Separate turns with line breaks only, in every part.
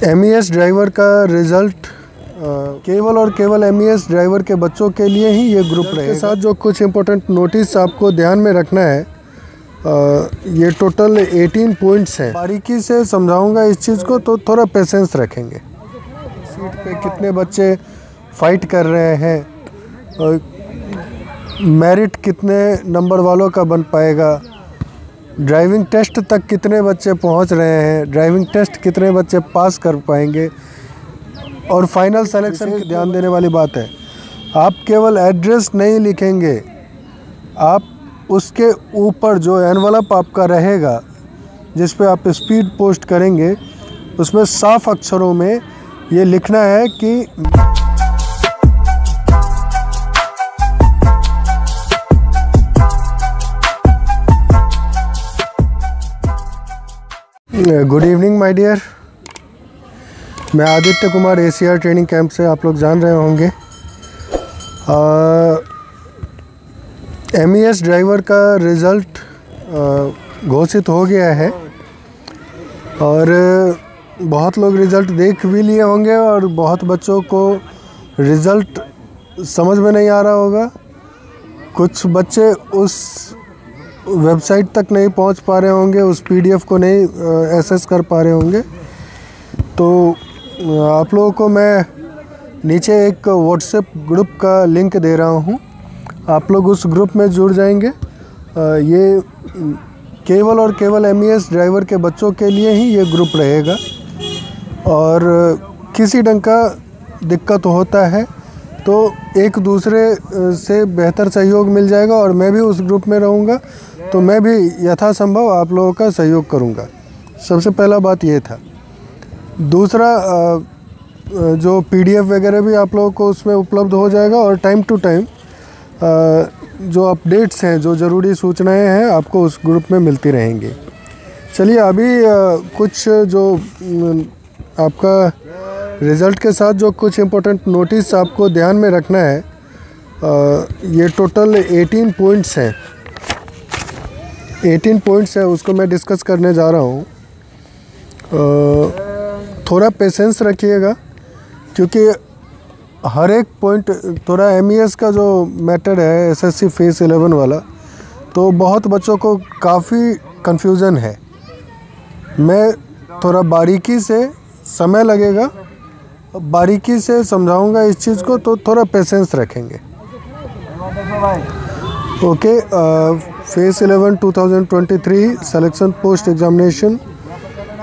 MES driver का result केवल और केवल MES ड्राइवर के बच्चों के लिए ही ये ग्रुप रहेगा। के साथ जो कुछ इम्पोर्टेंट नोटिस आपको ध्यान में रखना है, ये टोटल 18 पॉइंट्स हैं। बारीकी से समझाऊंगा इस चीज़ को, तो थोड़ा पेशेंस रखेंगे। सीट पे कितने बच्चे फाइट कर रहे हैं, मेरिट कितने नंबर वालों का बन पाएगा, ड्राइविंग टेस्ट तक कितने बच्चे पहुंच रहे हैं, ड्राइविंग टेस्ट कितने बच्चे पास कर पाएंगे, और फाइनल सिलेक्शन की ध्यान देने वाली बात है, आप केवल एड्रेस नहीं लिखेंगे, आप उसके ऊपर जो एनवलप आपका रहेगा जिस पे आप स्पीड पोस्ट करेंगे, उसमें साफ अक्षरों में ये लिखना है कि गुड इवनिंग माय डियर। मैं Aditya Kumar ACR training camp से, आप लोग जान रहे होंगे, MES ड्राइवर का रिज़ल्ट घोषित हो गया है और बहुत लोग रिज़ल्ट देख भी लिए होंगे और बहुत बच्चों को रिज़ल्ट समझ में नहीं आ रहा होगा। कुछ बच्चे उस वेबसाइट तक नहीं पहुंच पा रहे होंगे, उस PDF को नहीं एक्सेस कर पा रहे होंगे। तो आप लोगों को मैं नीचे एक व्हाट्सएप ग्रुप का लिंक दे रहा हूं, आप लोग उस ग्रुप में जुड़ जाएंगे। ये केवल और केवल MES ड्राइवर के बच्चों के लिए ही ये ग्रुप रहेगा और किसी ढंग का दिक्कत होता है तो एक दूसरे से बेहतर सहयोग मिल जाएगा और मैं भी उस ग्रुप में रहूँगा, तो मैं भी यथासंभव आप लोगों का सहयोग करूँगा। सबसे पहला बात ये था। दूसरा, जो PDF वगैरह भी आप लोगों को उसमें उपलब्ध हो जाएगा और टाइम टू टाइम जो अपडेट्स हैं, जो ज़रूरी सूचनाएं हैं, आपको उस ग्रुप में मिलती रहेंगी। चलिए, अभी कुछ जो आपका रिज़ल्ट के साथ जो कुछ इम्पोर्टेंट नोटिस आपको ध्यान में रखना है, ये टोटल 18 पॉइंट्स हैं। 18 पॉइंट्स है, उसको मैं डिस्कस करने जा रहा हूँ। थोड़ा पेशेंस रखिएगा क्योंकि हर एक पॉइंट थोड़ा MES का जो मेथड है SSC फेस 11 वाला, तो बहुत बच्चों को काफ़ी कन्फ्यूज़न है। मैं थोड़ा बारीकी से, समय लगेगा, बारीकी से समझाऊंगा इस चीज़ को, तो थोड़ा पेशेंस रखेंगे। Okay, phase 11 2023 selection post examination,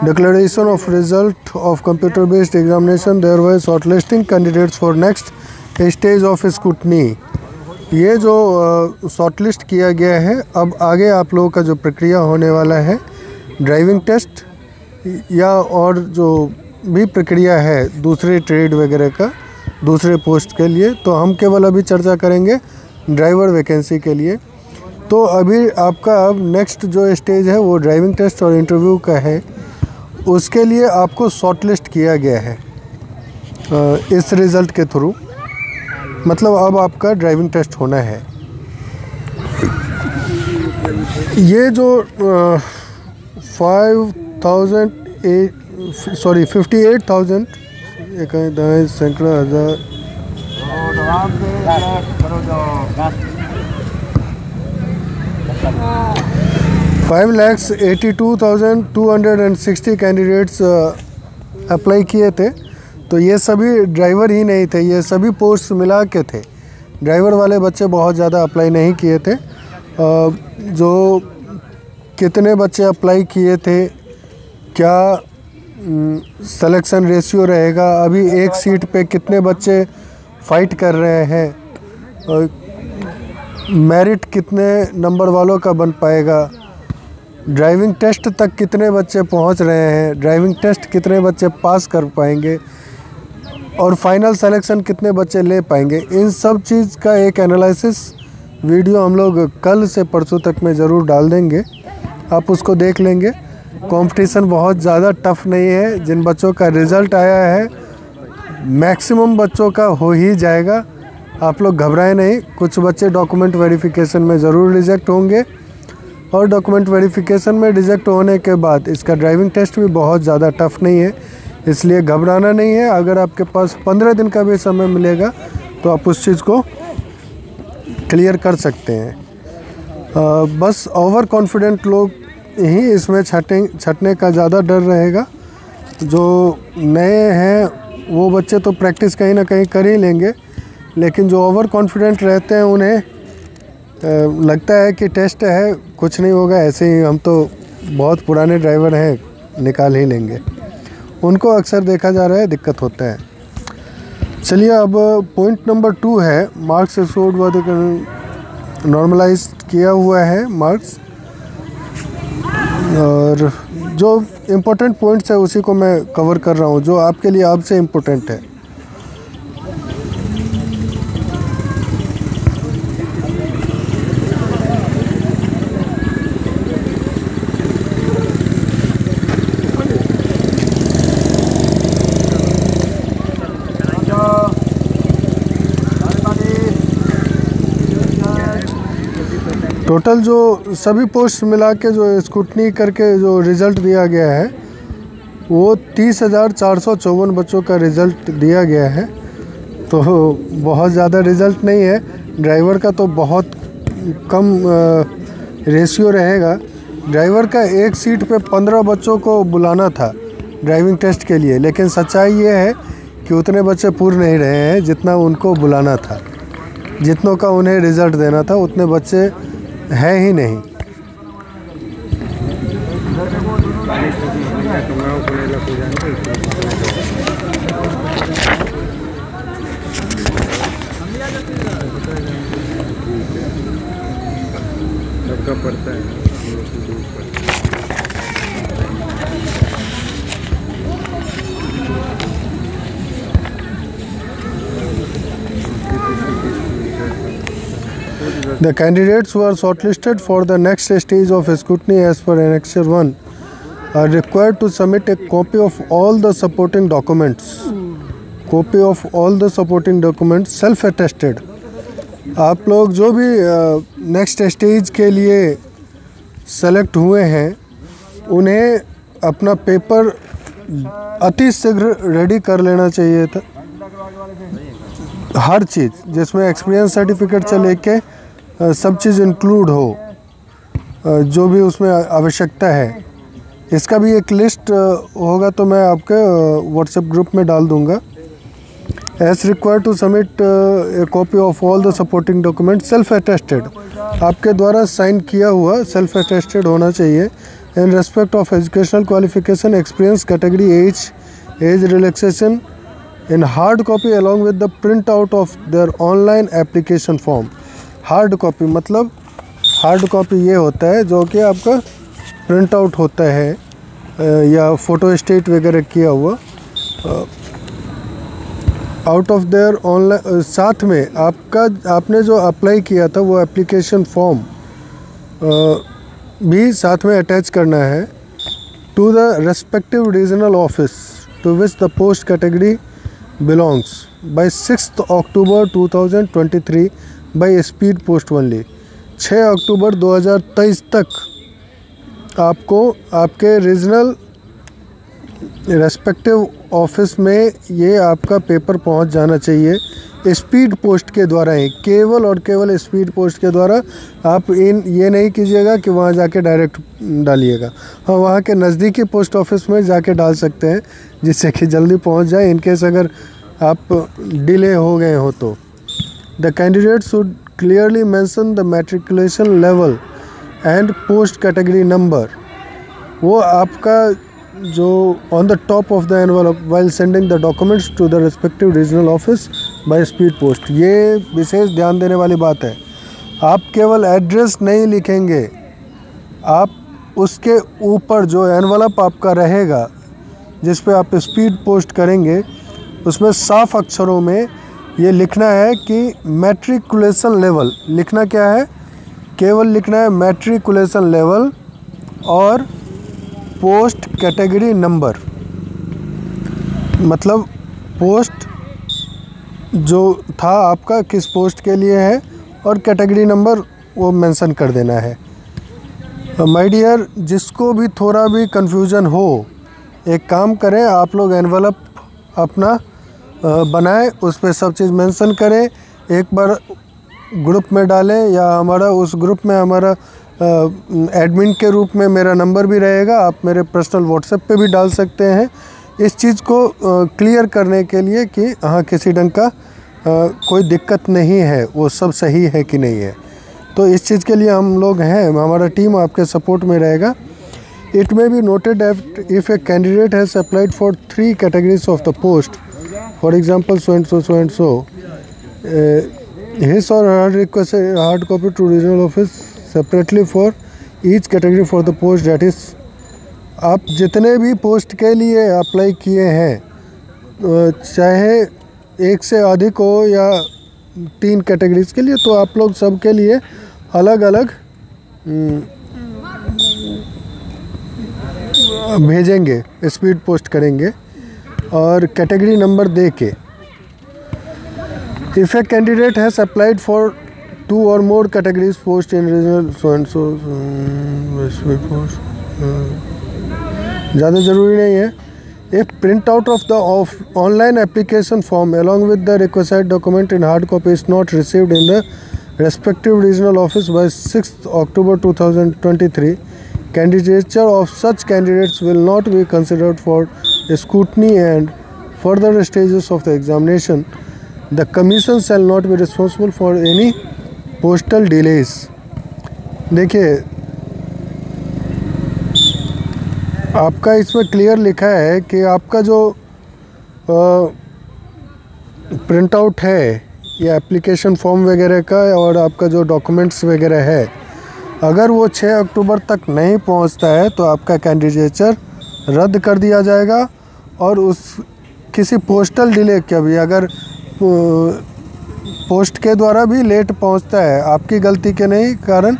declaration of result of computer based examination, there was shortlisting candidates for next stage of scrutiny. ये जो शॉर्टलिस्ट किया गया है, अब आगे आप लोगों का जो प्रक्रिया होने वाला है, ड्राइविंग टेस्ट या और जो भी प्रक्रिया है दूसरे ट्रेड वगैरह का, दूसरे पोस्ट के लिए, तो हम केवल अभी चर्चा करेंगे ड्राइवर वैकेंसी के लिए। तो अभी आपका अब नेक्स्ट जो स्टेज है वो ड्राइविंग टेस्ट और इंटरव्यू का है। उसके लिए आपको शॉर्टलिस्ट किया गया है इस रिज़ल्ट के थ्रू, मतलब अब आपका ड्राइविंग टेस्ट होना है। ये जो 58,000 सैकड़ा हज़ार 5,82,260 कैंडिडेट्स अप्लाई किए थे। तो ये सभी ड्राइवर ही नहीं थे, ये सभी पोस्ट मिला के थे। ड्राइवर वाले बच्चे बहुत ज़्यादा अप्लाई नहीं किए थे। जो कितने बच्चे अप्लाई किए थे, क्या सिलेक्शन रेशियो रहेगा, अभी एक सीट पे कितने बच्चे फाइट कर रहे हैं, मेरिट कितने नंबर वालों का बन पाएगा, ड्राइविंग टेस्ट तक कितने बच्चे पहुंच रहे हैं, ड्राइविंग टेस्ट कितने बच्चे पास कर पाएंगे और फाइनल सिलेक्शन कितने बच्चे ले पाएंगे, इन सब चीज़ का एक एनालिसिस वीडियो हम लोग कल से परसों तक में ज़रूर डाल देंगे। आप उसको देख लेंगे। कंपटीशन बहुत ज़्यादा टफ नहीं है। जिन बच्चों का रिज़ल्ट आया है, मैक्सिमम बच्चों का हो ही जाएगा, आप लोग घबराएं नहीं। कुछ बच्चे डॉक्यूमेंट वेरिफिकेशन में ज़रूर रिजेक्ट होंगे और डॉक्यूमेंट वेरिफिकेशन में रिजेक्ट होने के बाद इसका ड्राइविंग टेस्ट भी बहुत ज़्यादा टफ नहीं है। इसलिए घबराना नहीं है। अगर आपके पास 15 दिन का भी समय मिलेगा तो आप उस चीज़ को क्लियर कर सकते हैं। बस ओवर कॉन्फिडेंट लोग ही इसमें छटने का ज़्यादा डर रहेगा। जो नए हैं वो बच्चे तो प्रैक्टिस कहीं ना कहीं कर ही लेंगे, लेकिन जो ओवर कॉन्फिडेंट रहते हैं उन्हें लगता है कि टेस्ट है, कुछ नहीं होगा, ऐसे ही हम तो बहुत पुराने ड्राइवर हैं, निकाल ही लेंगे। उनको अक्सर देखा जा रहा है दिक्कत होता है। चलिए अब पॉइंट नंबर 2 है मार्क्स एसोर्ड नॉर्मलाइज किया हुआ है मार्क्स, और जो इम्पोर्टेंट पॉइंट्स है उसी को मैं कवर कर रहा हूँ जो आपके लिए आपसे इम्पोर्टेंट है। टोटल जो सभी पोस्ट मिला के जो स्क्रूटनी करके जो रिज़ल्ट दिया गया है वो 30,454 बच्चों का रिज़ल्ट दिया गया है। तो बहुत ज़्यादा रिज़ल्ट नहीं है, ड्राइवर का तो बहुत कम रेशियो रहेगा। ड्राइवर का एक सीट पे 15 बच्चों को बुलाना था ड्राइविंग टेस्ट के लिए, लेकिन सच्चाई ये है कि उतने बच्चे पूरे नहीं रहे हैं जितना उनको बुलाना था। जितनों का उन्हें रिज़ल्ट देना था उतने बच्चे है ही नहीं।
सबका पड़ता है।
The candidates who are shortlisted for the next stage of scrutiny as per Annexure 1 are required to submit a copy of all the supporting documents. Copy of all the supporting documents self-attested. आप लोग जो भी next stage के लिए select हुए हैं उन्हें अपना पेपर अति शीघ्र रेडी कर लेना चाहिए था। हर चीज़ जिसमें एक्सपीरियंस सर्टिफिकेट से लेके सब चीज़ इंक्लूड हो, जो भी उसमें आवश्यकता है। इसका भी एक लिस्ट होगा तो मैं आपके व्हाट्सएप ग्रुप में डाल दूंगा। As required to submit a copy of all the supporting document self attested, आपके द्वारा साइन किया हुआ सेल्फ अटेस्टेड होना चाहिए। In respect of educational qualification, experience, category, age relaxation, in hard copy along with the print out of their online application form. Hard copy मतलब hard copy ये होता है जो कि आपका प्रिंट आउट होता है या फ़ोटो स्टेट वगैरह किया हुआ आउट ऑफ देयर ऑनलाइन। साथ में आपने जो अप्लाई किया था वो एप्लीकेशन फॉर्म भी साथ में अटैच करना है। To the respective regional office to which the post category belongs by 6 October 2023 by speed post only. 6 अक्टूबर 2023 तक आपको आपके रीजनल रेस्पेक्टिव ऑफिस में ये आपका पेपर पहुंच जाना चाहिए स्पीड पोस्ट के द्वारा ही, केवल और केवल स्पीड पोस्ट के द्वारा। आप ये नहीं कीजिएगा कि वहाँ जाके डायरेक्ट डालिएगा। हाँ, वहाँ के नज़दीकी पोस्ट ऑफिस में जाके डाल सकते हैं जिससे कि जल्दी पहुँच जाए इन केस अगर आप डिले हो गए हो तो। The candidate should clearly mention the matriculation level and post category number. वो आपका जो on the top of the envelope while sending the documents to the respective regional office by speed post. ये विशेष ध्यान देने वाली बात है। आप केवल एड्रेस नहीं लिखेंगे, आप उसके ऊपर जो एनवलप आपका रहेगा जिस पे आप स्पीड पोस्ट करेंगे उसमें साफ अक्षरों में ये लिखना है कि मैट्रिकुलेशन लेवल। लिखना क्या है? केवल लिखना है मैट्रिकुलेशन लेवल और पोस्ट कैटेगरी नंबर। मतलब पोस्ट जो था आपका किस पोस्ट के लिए है और कैटेगरी नंबर वो मेंशन कर देना है। माय डियर, जिसको भी थोड़ा भी कन्फ्यूज़न हो एक काम करें, आप लोग एनवलप अपना बनाएं, उस पर सब चीज़ मेंशन करें, एक बार ग्रुप में डालें, या हमारा उस ग्रुप में हमारा एडमिन के रूप में मेरा नंबर भी रहेगा, आप मेरे पर्सनल व्हाट्सएप पे भी डाल सकते हैं इस चीज़ को क्लियर करने के लिए कि हाँ किसी ढंग का कोई दिक्कत नहीं है, वो सब सही है कि नहीं है। तो इस चीज़ के लिए हम लोग हैं, हमारा टीम आपके सपोर्ट में रहेगा। It may be noted that if a candidate has applied for 3 categories of the post, for example so and so, his or her requested hard copy to regional office separately for each category for the post, that is, आप जितने भी post के लिए apply किए हैं, चाहे एक से अधिक हो या 3 कैटेगरीज के लिए, तो आप लोग सब के लिए अलग अलग भेजेंगे, स्पीड पोस्ट करेंगे और कैटेगरी नंबर दे के। If a candidate has applied for 2 or more categories post in regional so and so, ज़्यादा ज़रूरी नहीं है। If printout of the online application form along with the requisite document in hard copy is not received in the respective regional office by 6th October 2023, candidature of such candidates will not be considered for scrutiny and further stages of the examination. The commission shall not be responsible for any postal delays. देखिए, आपका इसमें clear लिखा है कि आपका जो print out है या एप्लीकेशन फॉर्म वगैरह का और आपका जो डॉक्यूमेंट्स वगैरह है, अगर वो 6 अक्टूबर तक नहीं पहुंचता है तो आपका कैंडिडेचर रद्द कर दिया जाएगा। और उस किसी पोस्टल डिले का भी, अगर पोस्ट के द्वारा भी लेट पहुंचता है, आपकी गलती के नहीं कारण,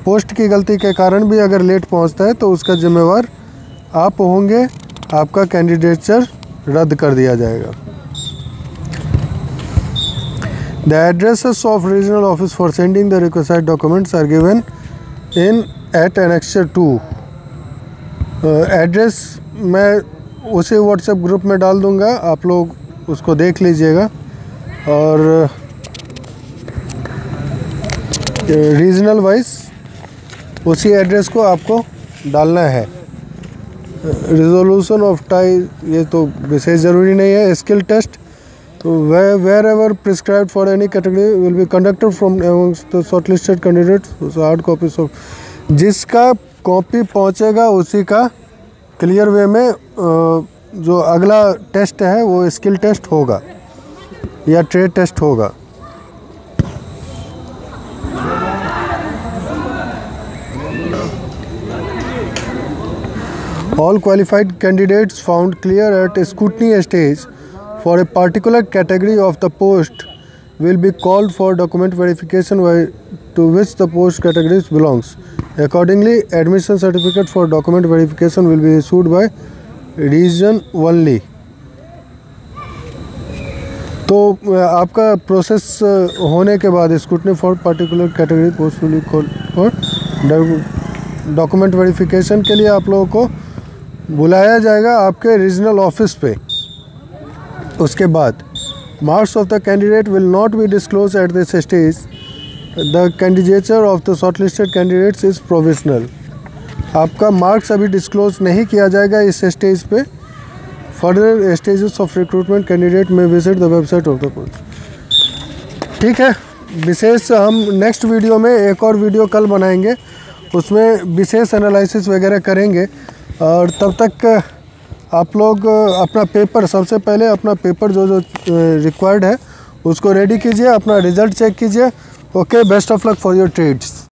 पोस्ट की गलती के कारण भी अगर लेट पहुंचता है तो उसका जिम्मेवार आप होंगे, आपका कैंडिडेचर रद्द कर दिया जाएगा। The addresses of regional office for sending the requested documents are given in at annexure 2। Address मैं उसी व्हाट्सएप ग्रुप में डाल दूंगा, आप लोग उसको देख लीजिएगा। और रीजनल वाइज उसी एड्रेस को आपको डालना है। रिजोल्यूशन ऑफ टाई ये तो विशेष ज़रूरी नहीं है। स्किल टेस्ट तो wherever prescribed for any category will be conducted from amongst the shortlisted candidates hard copies of, जिसका कॉपी पहुंचेगा उसी का क्लियर वे में जो अगला टेस्ट है वो स्किल टेस्ट होगा या ट्रेड टेस्ट होगा। All qualified candidates found clear at scrutiny stage for a particular category of the post will be called for document verification to which the post category belongs. Accordingly, admission certificate for document verification will be issued by region only. तो आपका process होने के बाद scrutiny for particular category post will be called for document verification के लिए आप लोगों को बुलाया जाएगा आपके रीजनल ऑफिस पे। उसके बाद marks of the candidate will not be disclose at this stage. The candidature of the shortlisted candidates is provisional. आपका मार्क्स अभी डिस्क्लोज नहीं किया जाएगा इस स्टेज पे। Further stages of recruitment candidate में visit the website of the post. ठीक है, विशेष हम नेक्स्ट वीडियो में एक और वीडियो कल बनाएंगे, उसमें विशेष एनालिसिस वगैरह करेंगे। और तब तक आप लोग अपना पेपर, सबसे पहले अपना पेपर जो रिक्वायर्ड है उसको रेडी कीजिए, अपना रिज़ल्ट चेक कीजिए। Okay, best of luck for your trades.